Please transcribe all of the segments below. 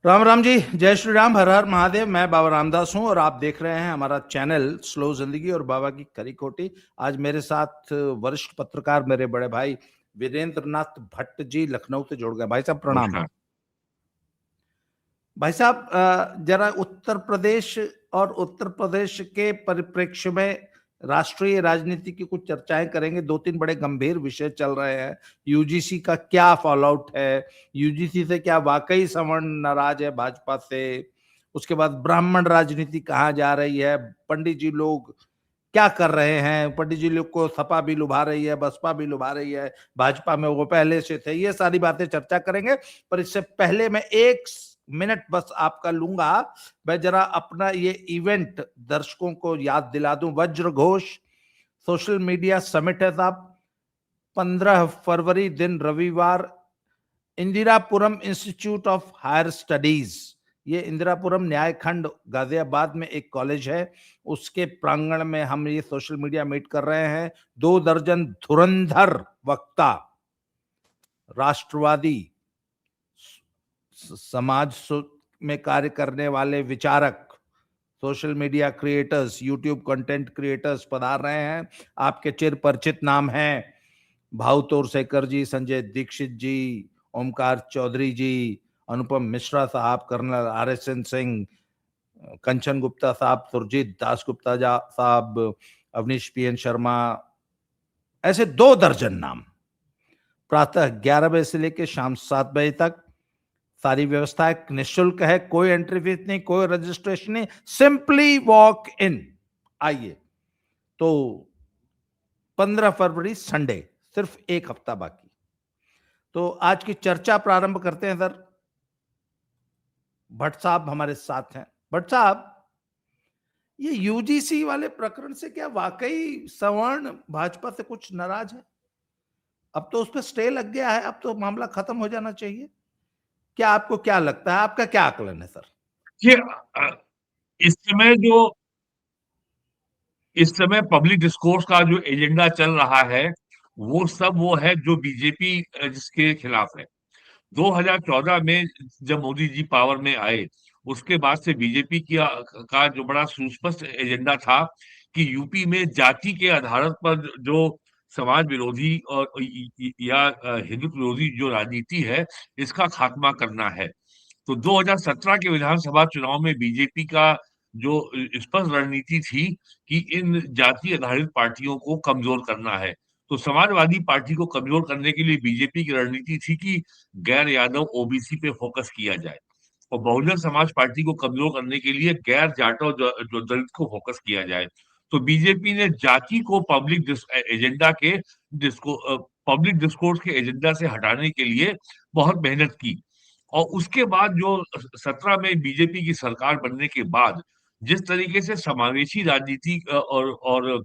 राम राम जी। जय श्री राम। हर हर महादेव। मैं बाबा रामदास हूं और आप देख रहे हैं हमारा चैनल स्लो जिंदगी और बाबा की खरी खोटी। आज मेरे साथ वरिष्ठ पत्रकार मेरे बड़े भाई वीरेंद्र नाथ भट्ट जी लखनऊ से जुड़ गए। भाई साहब प्रणाम। नमस्कार। भाई साहब जरा उत्तर प्रदेश और उत्तर प्रदेश के परिप्रेक्ष्य में राष्ट्रीय राजनीति की कुछ चर्चाएं करेंगे। दो तीन बड़े गंभीर विषय चल रहे हैं। यूजीसी का क्या फॉलोआउट है, यूजीसी से क्या वाकई सवर्ण नाराज है भाजपा से, उसके बाद ब्राह्मण राजनीति कहाँ जा रही है, पंडित जी लोग क्या कर रहे हैं, पंडित जी लोग को सपा भी लुभा रही है, बसपा भी लुभा रही है, भाजपा में वो पहले से थे। ये सारी बातें चर्चा करेंगे। पर इससे पहले मैं एक मिनट बस आपका लूंगा। मैं जरा अपना ये इवेंट दर्शकों को याद दिला दूं। वज्र घोष सोशल मीडिया समिट है साहब। 15 फरवरी दिन रविवार, Indirapuram institute of higher studies, ये इंदिरापुरम न्यायखंड गाजियाबाद में एक कॉलेज है, उसके प्रांगण में हम ये सोशल मीडिया मीट कर रहे हैं। 2 दर्जन धुरंधर वक्ता, राष्ट्रवादी, समाज में कार्य करने वाले विचारक, social media creators, YouTube content creators पधार रहे हैं। आपके चिर परिचित नाम हैं भाऊ तोरसेकर जी, संजय दीक्षित जी, ओमकार चौधरी जी, अनुपम मिश्रा साहब, कर्नल RSN सिंह, कंचन गुप्ता साहब, सुरजीत दास गुप्ता साहब, अवनीश PN शर्मा, ऐसे 2 दर्जन नाम। प्रातः 11 बजे से लेकर शाम 7 बजे तक सारी व्यवस्था निःशुल्क है। कोई एंट्री फीस नहीं, कोई रजिस्ट्रेशन नहीं, सिंपली वॉक इन। आइए। तो 15 फरवरी संडे, सिर्फ एक हफ्ता बाकी। तो आज की चर्चा प्रारंभ करते हैं सर। भट्ट साहब हमारे साथ हैं। भट्ट साहब, ये यूजीसी वाले प्रकरण से क्या वाकई सवर्ण भाजपा से कुछ नाराज है? अब तो उस पर स्टे लग गया है, अब तो मामला खत्म हो जाना चाहिए। क्या आपको क्या लगता है, आपका क्या आकलन है सर? ये इस समय जो इस समय पब्लिक डिस्कोर्स का जो एजेंडा चल रहा है वो है जो बीजेपी जिसके खिलाफ है। 2014 में जब मोदी जी पावर में आए, उसके बाद से बीजेपी का जो बड़ा सुस्पष्ट एजेंडा था कि यूपी में जाति के आधार पर जो समाज विरोधी और या हिंदुत्व विरोधी जो राजनीति है, इसका खात्मा करना है। तो 2017 के विधानसभा चुनाव में बीजेपी का जो स्पष्ट रणनीति थी कि इन जाति आधारित पार्टियों को कमजोर करना है। तो समाजवादी पार्टी को कमजोर करने के लिए बीजेपी की रणनीति थी कि गैर यादव ओबीसी पे फोकस किया जाए, और बहुजन समाज पार्टी को कमजोर करने के लिए गैर जाटव जो दलित को फोकस किया जाए। तो बीजेपी ने जाति को एजेंडा के डिस्को पब्लिक डिस्कोर्स के एजेंडा से हटाने के लिए बहुत मेहनत की। और उसके बाद जो 17 में बीजेपी की सरकार बनने के बाद जिस तरीके से समावेशी राजनीति और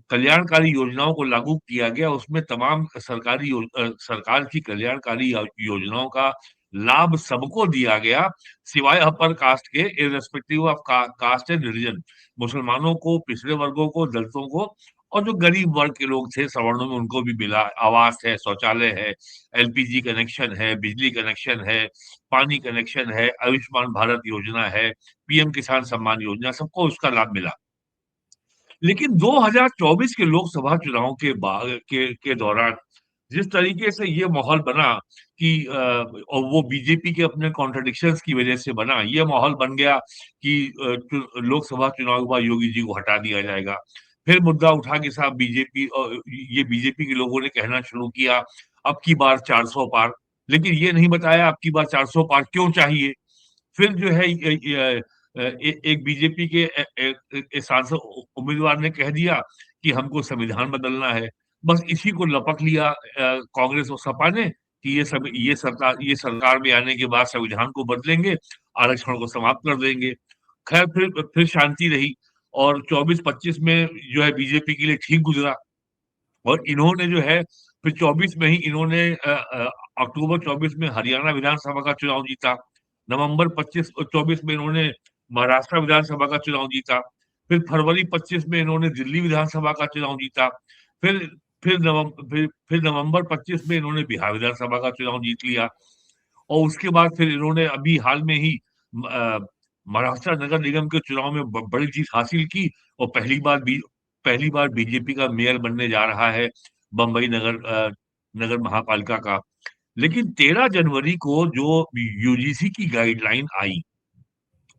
कल्याणकारी योजनाओं को लागू किया गया, उसमें तमाम सरकार की कल्याणकारी योजनाओं का लाभ सबको दिया गया, सिवाय अपर कास्ट के, irrespective of caste and religion. मुसलमानों को, पिछड़े वर्गों को, दलितों को, और जो गरीब वर्ग के लोग थे सवर्णों में, उनको भी मिला। आवास है, शौचालय है, एलपीजी कनेक्शन है, बिजली कनेक्शन है, पानी कनेक्शन है, आयुष्मान भारत योजना है, पीएम किसान सम्मान योजना, सबको उसका लाभ मिला। लेकिन 2024 के लोकसभा चुनाव के दौरान जिस तरीके से ये माहौल बना कि और वो बीजेपी के अपने कॉन्ट्रडिक्शंस की वजह से बना, ये माहौल बन गया कि लोकसभा चुनाव के बाद योगी जी को हटा दिया जाएगा। फिर मुद्दा उठा कि साहब ये बीजेपी के लोगों ने कहना शुरू किया अब की बार 400 पार, लेकिन ये नहीं बताया अब की बार 400 पार क्यों चाहिए। फिर जो है एक बीजेपी के सांसद उम्मीदवार ने कह दिया कि हमको संविधान बदलना है। बस इसी को लपक लिया कांग्रेस और सपा ने कि ये सरकार में आने के बाद संविधान को बदलेंगे, आरक्षण को समाप्त कर देंगे। खैर फिर शांति रही, और 24-25 में जो है बीजेपी के लिए ठीक गुजरा। और इन्होंने जो है फिर 24 में ही इन्होंने अक्टूबर 24 में हरियाणा विधानसभा का चुनाव जीता। नवंबर 24 में इन्होंने महाराष्ट्र विधानसभा का चुनाव जीता। फिर फरवरी 25 में इन्होंने दिल्ली विधानसभा का चुनाव जीता। फिर फिर नवंबर 25 में इन्होंने बिहार विधानसभा का चुनाव जीत लिया। और उसके बाद फिर इन्होंने अभी हाल में ही महाराष्ट्र नगर निगम के चुनाव में बड़ी जीत हासिल की, और पहली बार बीजेपी का मेयर बनने जा रहा है बम्बई नगर महापालिका का। लेकिन 13 जनवरी को जो यूजीसी की गाइडलाइन आई,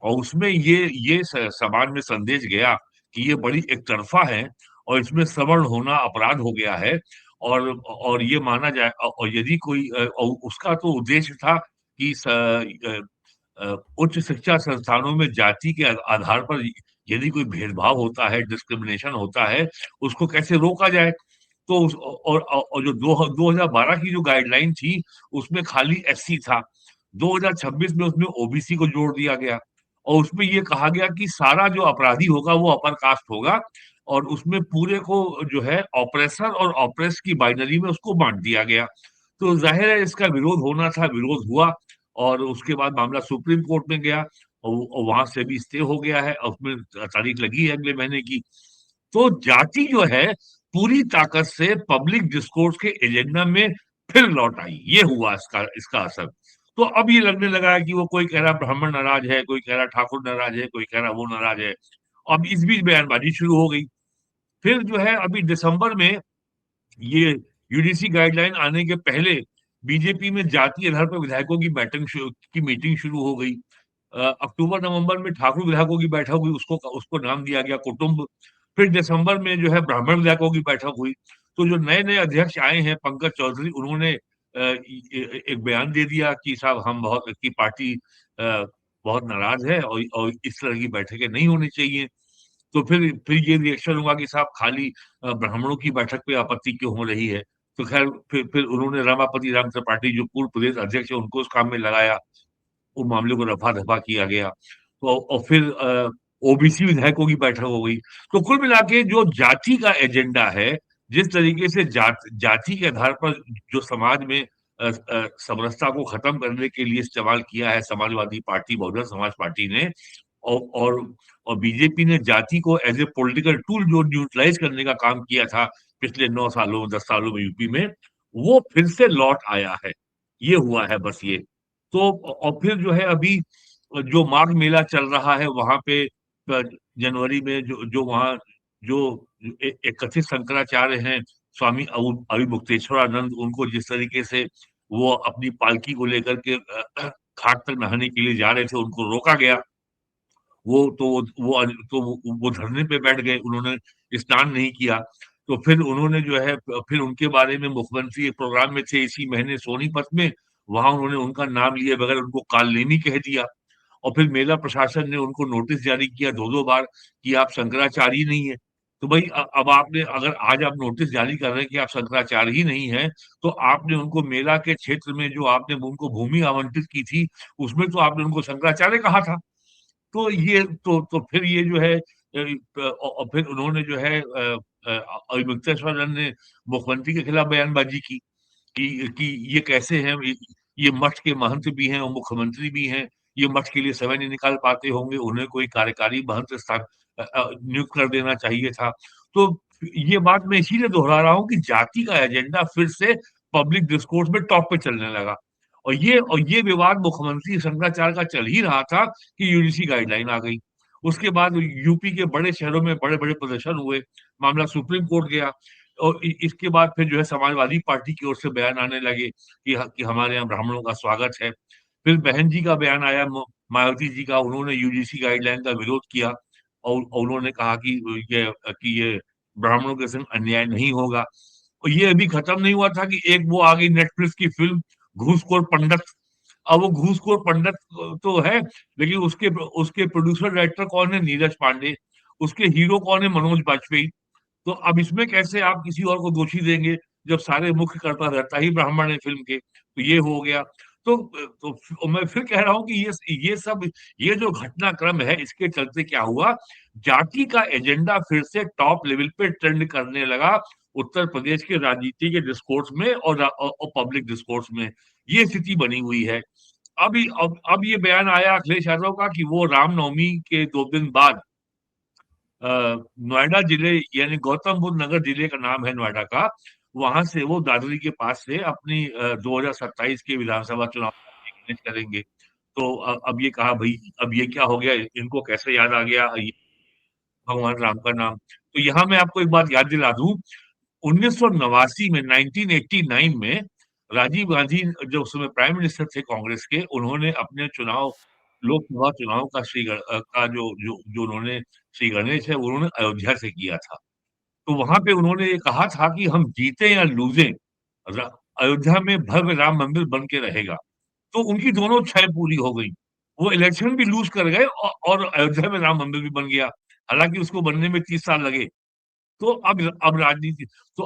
और उसमें ये समाज में संदेश गया कि ये बड़ी एकतरफा है, और इसमें सवर्ण होना अपराध हो गया है, और ये माना जाए, और यदि कोई और उसका तो उद्देश्य था कि उच्च शिक्षा संस्थानों में जाति के आधार पर यदि कोई भेदभाव होता है, डिस्क्रिमिनेशन होता है, उसको कैसे रोका जाए। तो और जो 2012 की जो गाइडलाइन थी, उसमें खाली एससी था। 2026 में उसमें ओबीसी को जोड़ दिया गया, और उसमें ये कहा गया कि सारा जो अपराधी होगा वो अपर कास्ट होगा, और उसमें पूरे को जो है ऑपरेसर और ऑपरेस की बाइनरी में उसको बांट दिया गया। तो जाहिर है इसका विरोध होना था, विरोध हुआ, और उसके बाद मामला सुप्रीम कोर्ट में गया, और वहां से भी स्टे हो गया है, और उसमें तारीख लगी है अगले महीने की। तो जाति जो है पूरी ताकत से पब्लिक डिस्कोर्स के एजेंडा में फिर लौट आई, ये हुआ इसका असर। तो अब ये लगने लगा है कि वो कोई कह रहा ब्राह्मण नाराज है, कोई कह रहा ठाकुर नाराज है, कोई कह रहा वो नाराज है। अब इस बीच बयानबाजी शुरू हो गई। फिर जो है अभी दिसंबर में ये यूडीसी गाइडलाइन आने के पहले बीजेपी में जाति आधार पर विधायकों की मीटिंग शुरू हो गई। अक्टूबर नवंबर में ठाकुर विधायकों की बैठक हुई, उसको उसको नाम दिया गया कुटुंब। फिर दिसंबर में जो है ब्राह्मण विधायकों की बैठक हुई। तो जो नए नए अध्यक्ष आए हैं, पंकज चौधरी, उन्होंने एक बयान दे दिया कि साहब हम बहुत की पार्टी बहुत नाराज है, और इस तरह की बैठकें नहीं होनी चाहिए। तो फिर ये रिएक्शन हुआ कि साहब खाली ब्राह्मणों की बैठक पे आपत्ति क्यों हो रही है। तो खैर फिर उन्होंने रमापति राम त्रिपाठी जो पूर्व प्रदेश अध्यक्ष है उनको उस काम में लगाया, वो मामले को रफा दफा किया गया। तो और फिर ओबीसी विधायकों की बैठक हो गई। तो कुल मिला के जो जाति का एजेंडा है, जिस तरीके से जाति के आधार पर जो समाज में समरसता को खत्म करने के लिए इस्तेमाल किया है समाजवादी पार्टी, बहुजन समाज पार्टी ने, और और और बीजेपी ने जाति को एज ए पॉलिटिकल टूल जो न्यूट्रलाइज करने का काम किया था पिछले 9 सालों 10 सालों में यूपी में, वो फिर से लौट आया है। ये हुआ है बस ये। तो और फिर जो है अभी जो माघ मेला चल रहा है वहां पे जनवरी में जो जो वहाँ जो एक कथित शंकराचार्य हैं, स्वामी अविमुक्तेश्वरानंद, उनको जिस तरीके से वो अपनी पालकी को लेकर के घाट तक नहाने के लिए जा रहे थे, उनको रोका गया। वो तो वो धरने पे बैठ गए, उन्होंने स्नान नहीं किया। तो फिर उन्होंने जो है फिर उनके बारे में मुख्यमंत्री एक प्रोग्राम में थे इसी महीने सोनीपत में, वहां उन्होंने उनका नाम लिए बगैर उनको कालनेमी कह दिया। और फिर मेला प्रशासन ने उनको नोटिस जारी किया 2 2 बार कि आप शंकराचार्य ही नहीं है। तो भाई अब आपने अगर आज आप नोटिस जारी कर रहे हैं कि आप शंकराचार्य ही नहीं है, तो आपने उनको मेला के क्षेत्र में जो आपने उनको भूमि आवंटित की थी, उसमें तो आपने उनको शंकराचार्य कहा था। तो ये तो फिर ये जो है और फिर उन्होंने जो है अविमुक्तेश्वरन ने मुख्यमंत्री के खिलाफ बयानबाजी की कि ये कैसे हैं, ये मठ के महंत भी हैं और मुख्यमंत्री भी हैं, ये मठ के लिए समय नहीं निकाल पाते होंगे, उन्हें कोई कार्यकारी महंत स्थान नियुक्त कर देना चाहिए था। तो ये बात मैं इसीलिए दोहरा रहा हूँ कि जाति का एजेंडा फिर से पब्लिक डिस्कोर्स में टॉप पे चलने लगा। और ये विवाद मुख्यमंत्री शंकराचार्य का चल ही रहा था कि यूजीसी गाइडलाइन आ गई। उसके बाद यूपी के बड़े शहरों में बड़े बड़े प्रदर्शन हुए, मामला सुप्रीम कोर्ट गया, और इसके बाद फिर जो है समाजवादी पार्टी की ओर से बयान आने लगे कि हमारे यहाँ ब्राह्मणों का स्वागत है। फिर बहन जी का बयान आया, मायावती जी का, उन्होंने यूजीसी गाइडलाइन का विरोध किया, और उन्होंने कहा कि ये ब्राह्मणों के संग अन्याय नहीं होगा। और ये अभी खत्म नहीं हुआ था कि एक वो आ गई नेटफ्लिक्स की फिल्म घूसखोर पंडित। अब वो घूसखोर पंडित तो है, लेकिन उसके उसके प्रोड्यूसर डायरेक्टर कौन है? नीरज पांडे। उसके हीरो कौन है? मनोज बाजपेयी। तो अब इसमें कैसे आप किसी और को दोषी देंगे जब सारे मुख्य कर्ता रहता ही ब्राह्मण है फिल्म के? तो ये हो गया। तो मैं फिर कह रहा हूँ कि ये सब ये जो घटनाक्रम है, इसके चलते क्या हुआ, जाति का एजेंडा फिर से टॉप लेवल पे ट्रेंड करने लगा उत्तर प्रदेश के राजनीति के डिस्कोर्स में और पब्लिक डिस्कोर्स में। ये स्थिति बनी हुई है। अब ये बयान आया अखिलेश यादव का कि वो रामनवमी के 2 दिन बाद नोएडा जिले, यानी गौतम बुद्ध नगर जिले का नाम है नोएडा का, वहां से वो दादरी के पास से अपनी 2027 के विधानसभा चुनाव मैनेज करेंगे। तो अब ये कहा भाई अब ये क्या हो गया, इनको कैसे याद आ गया भगवान राम का नाम। तो यहाँ मैं आपको एक बात याद दिला दूं, 1989 में 1989 में राजीव गांधी जो उस समय प्राइम मिनिस्टर थे कांग्रेस के, उन्होंने अपने चुनाव लोकसभा चुनाव का का जो उन्होंने श्री गणेश है उन्होंने अयोध्या से किया था। तो वहां पे उन्होंने ये कहा था कि हम जीते या लूजें, अयोध्या में भव्य राम मंदिर बन के रहेगा। तो उनकी दोनों इच्छाएं पूरी हो गई। वो इलेक्शन भी लूज कर गए और अयोध्या में राम मंदिर भी बन गया, हालांकि उसको बनने में 30 साल लगे। तो अब राजनीति, तो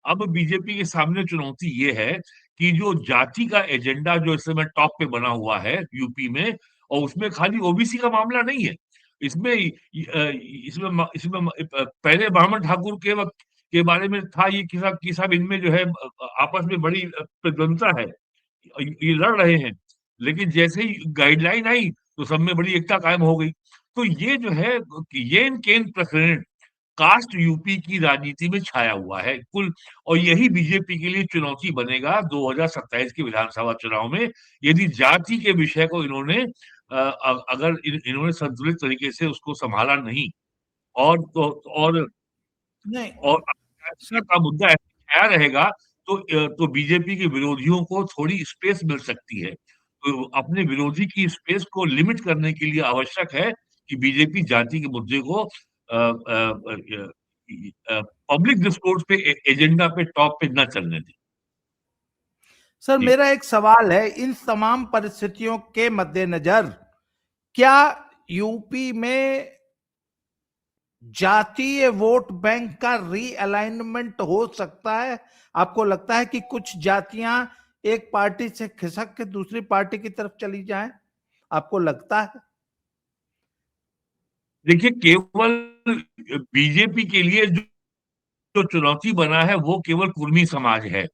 अब बीजेपी के सामने चुनौती ये है कि जो जाति का एजेंडा जो इस समय टॉप पे बना हुआ है यूपी में, और उसमें खाली ओबीसी का मामला नहीं है। इसमें इसमें इसमें पहले ब्राह्मण ठाकुर के वक्त के बारे में था ये कि साहब इनमें जो है आपस में बड़ी प्रतिद्वंदता है, ये लड़ रहे हैं। लेकिन जैसे ही गाइडलाइन आई तो सब में बड़ी एकता कायम हो गई। तो ये जो है ये केन प्रकरण कास्ट यूपी की राजनीति में छाया हुआ है कुल, और यही बीजेपी के लिए चुनौती बनेगा 2027 के विधानसभा चुनाव में, यदि जाति के विषय को इन्होंने अगर इन्होंने संतुलित तरीके से उसको संभाला नहीं। और तो नहीं और सर। का मुद्दा ऐसे छाया रहेगा तो बीजेपी के विरोधियों को थोड़ी स्पेस मिल सकती है। तो अपने विरोधी की स्पेस को लिमिट करने के लिए आवश्यक है कि बीजेपी जाति के मुद्दे को पब्लिक डिस्कोर्स पे एजेंडा पे टॉप पे न चलने दे। सर जी मेरा एक सवाल है, इन तमाम परिस्थितियों के मद्देनजर क्या यूपी में जातीय वोट बैंक का रीअलाइनमेंट हो सकता है? आपको लगता है कि कुछ जातियां एक पार्टी से खिसक के दूसरी पार्टी की तरफ चली जाएं? आपको लगता है? देखिए, केवल बीजेपी के लिए जो चुनौती बना है वो केवल कुर्मी समाज है।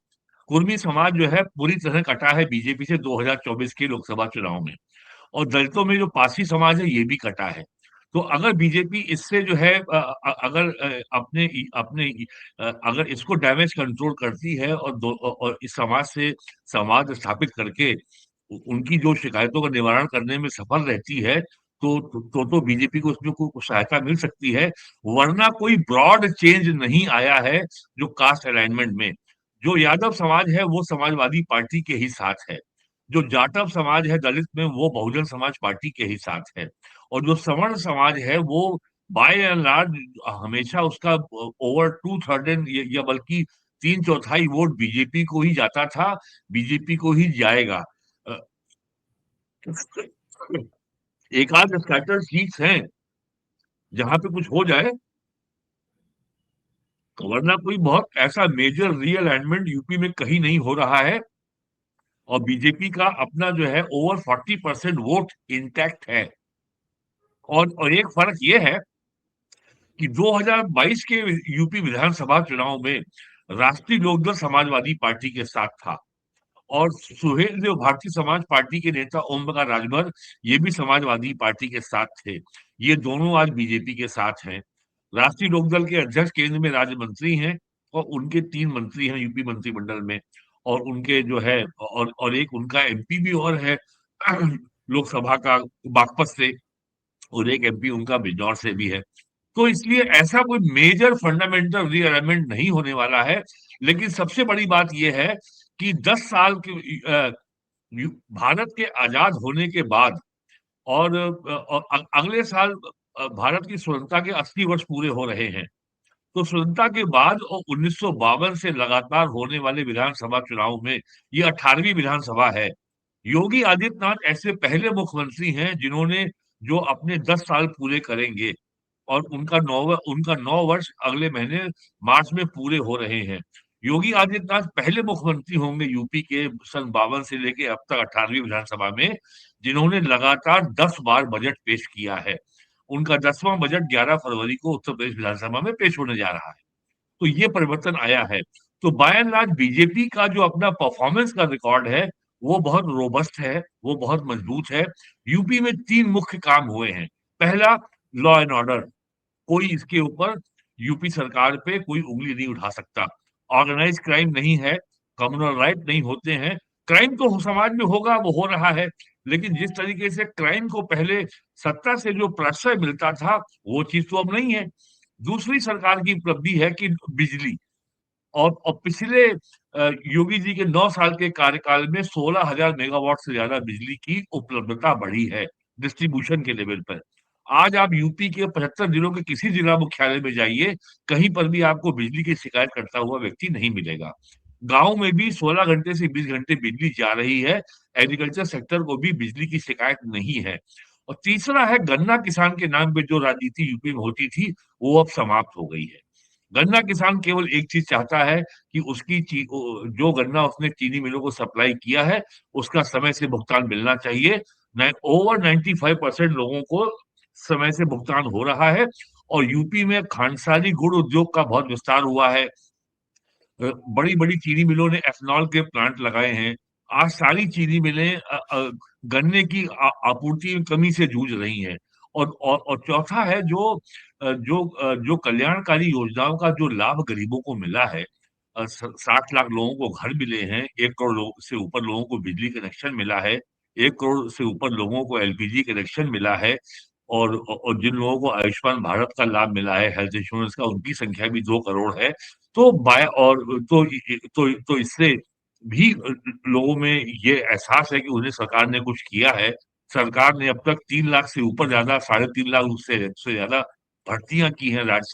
कुर्मी समाज जो है पूरी तरह कटा है बीजेपी से 2024 के लोकसभा चुनाव में, और दलितों में जो पारसी समाज है ये भी कटा है। तो अगर बीजेपी इससे जो है अगर अपने अपने अगर इसको डैमेज कंट्रोल करती है और इस समाज से संवाद स्थापित करके उनकी जो शिकायतों का निवारण करने में सफल रहती है, तो बीजेपी को उसमें कोई सहायता मिल सकती है। वरना कोई ब्रॉड चेंज नहीं आया है जो कास्ट अलाइनमेंट में। जो यादव समाज है वो समाजवादी पार्टी के ही साथ है, जो जाटव समाज है दलित में वो बहुजन समाज पार्टी के ही साथ है, और जो सवर्ण समाज है वो बाय एंड लार्ज हमेशा उसका ओवर 2/3 या बल्कि 3/4 वोट बीजेपी को ही जाता था, बीजेपी को ही जाएगा। अ, एक आध स्कैटर्ड सीट्स हैं जहां पे कुछ हो जाए, वरना कोई बहुत ऐसा मेजर रीअलाइनमेंट यूपी में कहीं नहीं हो रहा है। और बीजेपी का अपना जो है ओवर 40% वोट इंटैक्ट है। और एक फर्क ये है कि 2022 के यूपी विधानसभा चुनाव में राष्ट्रीय लोकदल समाजवादी पार्टी के साथ था, और सुहेल देव भारतीय समाज पार्टी के नेता ओम प्रकाश राजभर ये भी समाजवादी पार्टी के साथ थे। ये दोनों आज बीजेपी के साथ हैं। राष्ट्रीय लोकदल के अध्यक्ष केंद्र में राज्य मंत्री हैं, और उनके 3 मंत्री हैं यूपी मंत्रिमंडल में, और उनके जो है और एक उनका एमपी भी और है लोकसभा का बागपत से, और एक एमपी उनका बिजनौर से भी है। तो इसलिए ऐसा कोई मेजर फंडामेंटल रीअलाइनमेंट नहीं होने वाला है। लेकिन सबसे बड़ी बात यह है कि 10 साल के भारत के आजाद होने के बाद और अगले साल भारत की स्वतंत्रता के 80 वर्ष पूरे हो रहे हैं। तो स्वतंत्रता के बाद और 1952 से लगातार होने वाले विधानसभा चुनाव में ये 18वीं विधानसभा है। योगी आदित्यनाथ ऐसे पहले मुख्यमंत्री हैं जिन्होंने जो अपने 10 साल पूरे करेंगे, और उनका 9 वर्ष अगले महीने मार्च में पूरे हो रहे हैं। योगी आदित्यनाथ पहले मुख्यमंत्री होंगे यूपी के सन 52 से लेके अब तक 18वीं विधानसभा में जिन्होंने लगातार 10 बार बजट पेश किया है। उनका 10वां बजट 11 फरवरी को उत्तर प्रदेश विधानसभा में पेश होने जा रहा है। तो ये परिवर्तन आया है। तो बाय एंड लार्ज बीजेपी का जो अपना परफॉर्मेंस का रिकॉर्ड है वो बहुत रोबस्ट है, वो बहुत मजबूत है। यूपी में 3 मुख्य काम हुए हैं। पहला, लॉ एंड ऑर्डर। कोई इसके ऊपर यूपी सरकार पे कोई उंगली नहीं उठा सकता। ऑर्गेनाइज क्राइम नहीं है, कम्युनल राइट नहीं होते हैं, क्राइम तो समाज में होगा, वो हो रहा है, लेकिन जिस तरीके से क्राइम को पहले सत्ता से जो प्रश्रय मिलता था, वो चीज तो अब नहीं है। दूसरी सरकार की उपलब्धि है कि बिजली, और पिछले योगी जी के 9 साल के कार्यकाल में 16,000 मेगावाट से ज्यादा बिजली की उपलब्धता बढ़ी है डिस्ट्रीब्यूशन के लेवल पर। आज आप यूपी के 75 जिलों के किसी जिला मुख्यालय में जाइए, कहीं पर भी आपको बिजली की शिकायत करता हुआ व्यक्ति नहीं मिलेगा। गांव में भी 16 घंटे से 20 घंटे बिजली जा रही है। एग्रीकल्चर सेक्टर को भी बिजली की शिकायत नहीं है। और तीसरा है, गन्ना किसान के नाम पे जो राजनीति यूपी में होती थी, वो अब समाप्त हो गई है। गन्ना किसान केवल एक चीज चाहता है कि जो गन्ना उसने चीनी मिलों को सप्लाई किया है, उसका समय से भुगतान मिलना चाहिए। ओवर 95% लोगों को समय से भुगतान हो रहा है। और यूपी में खांडसारी गुड़ उद्योग का बहुत विस्तार हुआ है। बड़ी बड़ी चीनी मिलों ने एथेनॉल के प्लांट लगाए हैं। आज सारी चीनी मिलें गन्ने की आपूर्ति में कमी से जूझ रही हैं। और चौथा है, जो कल्याणकारी योजनाओं का जो लाभ गरीबों को मिला है, 60 लाख लोगों को घर मिले हैं, 1 करोड़ से ऊपर लोगों को बिजली कनेक्शन मिला है, 1 करोड़ से ऊपर लोगों को एलपीजी कनेक्शन मिला है, और जिन लोगों को आयुष्मान भारत का लाभ मिला है, हेल्थ इंश्योरेंस का, उनकी संख्या भी 2 करोड़ है। तो बाय और तो इससे भी लोगों में ये एहसास है कि उन्हें सरकार ने कुछ किया है। सरकार ने अब तक 3 लाख से ऊपर ज्यादा, 3.5 लाख से ज्यादा भर्तियां की हैं राज्य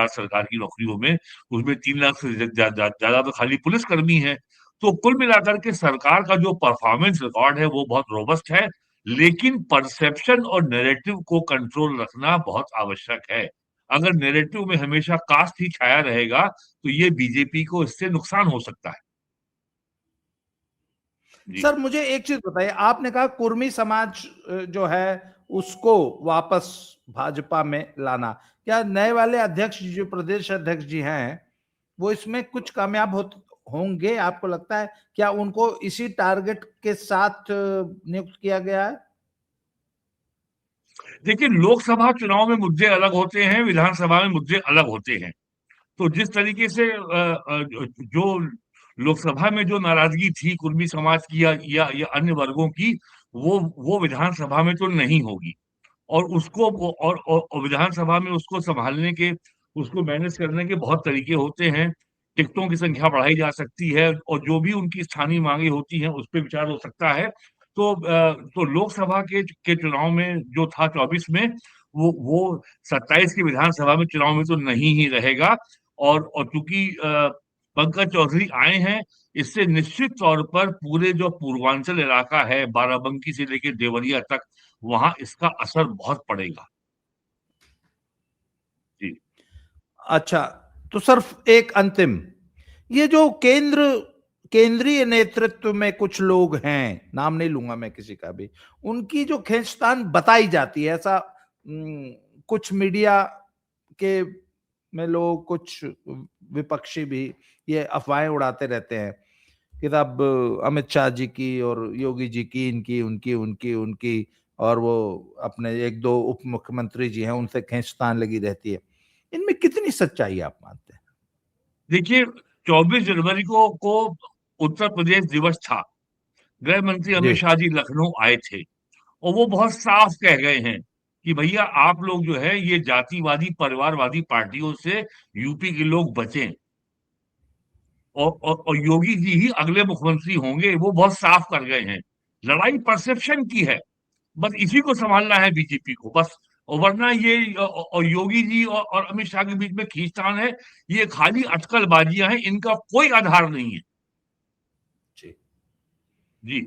सरकार की नौकरियों में। उसमें 3 लाख से ज्यादा तो खाली पुलिसकर्मी हैं। तो कुल मिलाकर के सरकार का जो परफॉर्मेंस रिकॉर्ड है वो बहुत रोबस्ट है। लेकिन परसेप्शन और नैरेटिव को कंट्रोल रखना बहुत आवश्यक है। अगर नैरेटिव में हमेशा कास्ट ही छाया रहेगा, तो ये बीजेपी को इससे नुकसान हो सकता है। जी। सर मुझे एक चीज बताइए, आपने कहा कुर्मी समाज जो है उसको वापस भाजपा में लाना, क्या नए वाले अध्यक्ष जो प्रदेश अध्यक्ष जी हैं वो इसमें कुछ कामयाब होंगे? आपको लगता है क्या उनको इसी टारगेट के साथ नियुक्त किया गया है? देखिए, लोकसभा चुनाव में मुद्दे अलग होते हैं, विधानसभा में मुद्दे अलग होते हैं। तो जिस तरीके से जो लोकसभा में जो नाराजगी थी कुर्मी समाज की या अन्य वर्गों की, वो विधानसभा में तो नहीं होगी। और विधानसभा में उसको संभालने के, उसको मैनेज करने के बहुत तरीके होते हैं। टिकटों की संख्या बढ़ाई जा सकती है, और जो भी उनकी स्थानीय मांगे होती हैं उस पर विचार हो सकता है। तो लोकसभा के चुनाव में जो था 24 में, वो 27 की विधानसभा में चुनाव में तो नहीं ही रहेगा। और चूंकि पंकज चौधरी आए हैं, इससे निश्चित तौर पर पूरे जो पूर्वांचल इलाका है, बाराबंकी से लेकर देवरिया तक, वहां इसका असर बहुत पड़ेगा। जी। अच्छा, तो सिर्फ एक अंतिम, ये जो केंद्रीय नेतृत्व में कुछ लोग हैं, नाम नहीं लूंगा मैं किसी का भी, उनकी जो खींचतान बताई जाती है, ऐसा कुछ मीडिया के में लोग, कुछ विपक्षी भी ये अफवाहें उड़ाते रहते हैं कि तब अमित शाह जी की और योगी जी की, इनकी उनकी उनकी उनकी, और वो अपने एक दो उप मुख्यमंत्री जी हैं उनसे खींचतान लगी रहती है। इनमें कितनी सच्चाई आप मानते हैं? देखिए, 24 जनवरी को उत्तर प्रदेश दिवस था। गृह मंत्री जी। अमित शाह जी लखनऊ आए थे, और वो बहुत साफ कह गए हैं कि भैया, आप लोग जो है ये जातिवादी परिवारवादी पार्टियों से यूपी के लोग बचें, और योगी जी ही अगले मुख्यमंत्री होंगे। वो बहुत साफ कर गए हैं। लड़ाई परसेप्शन की है, बस इसी को संभालना है बीजेपी को, बस। और वरना ये और योगी जी और अमित शाह के बीच में खींचतान है, ये खाली अटकलबाजियां हैं, इनका कोई आधार नहीं है। जी। जी।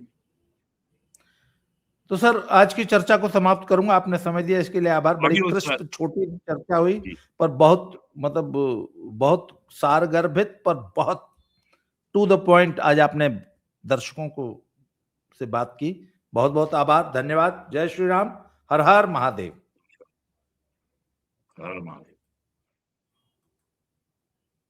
तो सर आज की चर्चा को समाप्त करूंगा, आपने समय दिया इसके लिए आभार। बड़ी अभी उसका। कृष्ट छोटी चर्चा हुई, जी। पर बहुत मतलब बहुत सारगर्भित, पर बहुत टू द पॉइंट आज आपने दर्शकों को से बात की। बहुत बहुत आभार, धन्यवाद। जय श्री राम, हर हर महादेव। हर महादेव।